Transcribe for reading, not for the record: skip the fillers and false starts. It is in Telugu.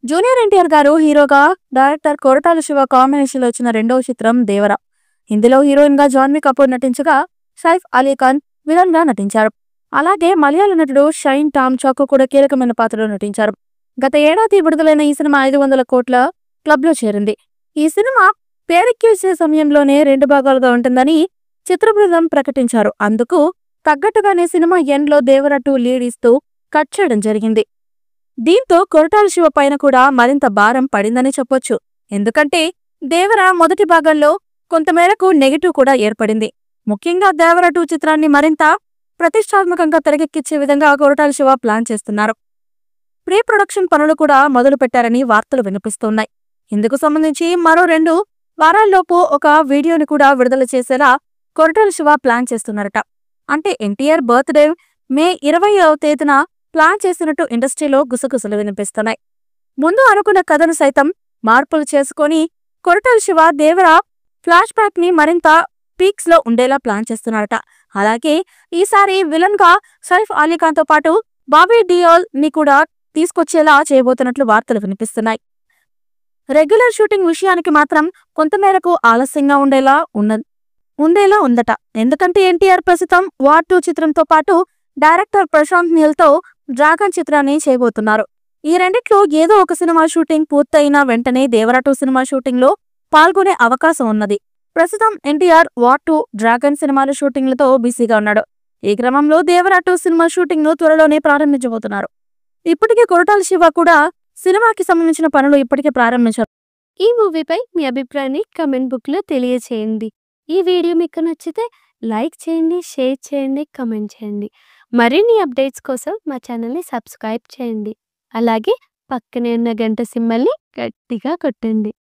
జూనియర్ ఎన్టీఆర్ గారు హీరోగా, డైరెక్టర్ కొరటాల శివ కాంబినేషన్లో వచ్చిన రెండవ చిత్రం దేవర. ఇందులో హీరోయిన్ గా జాన్వీ కపూర్ నటించగా, సైఫ్ అలీ ఖాన్ విలన్ గా నటించారు. అలాగే మలయాళ నటుడు షైన్ టామ్ చాకో కూడా కీలకమైన పాత్రలో నటించారు. గత ఏడాది విడుదలైన ఈ సినిమా 500 కోట్ల క్లబ్లో చేరింది. ఈ సినిమా పేరెక్కించే సమయంలోనే 2 భాగాలుగా ఉంటుందని చిత్ర బృందం ప్రకటించారు. అందుకు తగ్గట్టుగానే సినిమా ఎండ్లో దేవర 2 లీడ్ ఇస్తూ కట్ చేయడం జరిగింది. దీంతో కొరటాల శివ పైన కూడా మరింత భారం పడిందని చెప్పొచ్చు. ఎందుకంటే దేవర మొదటి భాగంలో కొంతమేరకు నెగటివ్ కూడా ఏర్పడింది. ముఖ్యంగా దేవర 2 చిత్రాన్ని మరింత ప్రతిష్టాత్మకంగా తెరకెక్కించే విధంగా కొరటాల శివ ప్లాన్ చేస్తున్నారు. ప్రీ ప్రొడక్షన్ పనులు కూడా మొదలు పెట్టారని వార్తలు వినిపిస్తున్నాయి. ఇందుకు సంబంధించి మరో 2 వారాల్లోపు ఒక వీడియోని కూడా విడుదల చేసేలా కొరటాల శివ ప్లాన్ చేస్తున్నారట. అంటే ఎన్టీఆర్ బర్త్డే మే 20వ తేదీన ప్లాన్ చేసినట్టు ఇండస్ట్రీలో గుసగుసలు వినిపిస్తున్నాయి. ముందు అనుకున్న కథను సైతం మార్పులు చేసుకొని కొరటాల శివ దేవర ఫ్లాష్ బ్యాక్ ని మరింత పీక్స్ లో ఉండేలా ప్లాన్ చేస్తున్నారట. అలాగే ఈసారి విలన్ గా సైఫ్ అలీ ఖాన్ తో పాటు బాబీ డియోల్ ని కూడా తీసుకొచ్చేలా చేయబోతున్నట్లు వార్తలు వినిపిస్తున్నాయి. రెగ్యులర్ షూటింగ్ విషయానికి మాత్రం కొంతమేరకు ఆలస్యంగా ఉండేలా ఉందట. ఎందుకంటే ఎన్టీఆర్ ప్రస్తుతం వార్ 2 చిత్రంతో పాటు డైరెక్టర్ ప్రశాంత్ నీల్ తో డ్రాగన్ చిత్రాన్ని చేయబోతున్నారు. ఈ రెండిట్లో ఏదో ఒక సినిమా షూటింగ్ పూర్తయిన వెంటనే దేవర 2 సినిమా షూటింగ్ లో పాల్గొనే అవకాశం ఉన్నది. ప్రస్తుతం ఎన్టీఆర్ వార్ 2, డ్రాగన్ సినిమాల షూటింగ్లతో బిజీగా ఉన్నాడు. ఈ క్రమంలో దేవర 2 సినిమా షూటింగ్ ను త్వరలోనే ప్రారంభించబోతున్నారు. ఇప్పటికే కొరటాల శివ కూడా సినిమాకి సంబంధించిన పనులు ఇప్పటికే ప్రారంభించారు. ఈ మూవీపై మీ అభిప్రాయాన్ని కమెంట్ బుక్లో తెలియచేయండి. ఈ వీడియో మీకు నచ్చితే లైక్ చేయండి, షేర్ చేయండి, కమెంట్ చేయండి. మరిన్ని అప్డేట్స్ కోసం మా ఛానల్ని సబ్స్క్రైబ్ చేయండి. అలాగే పక్కనే ఉన్న గంట సింబల్ని గట్టిగా కొట్టండి.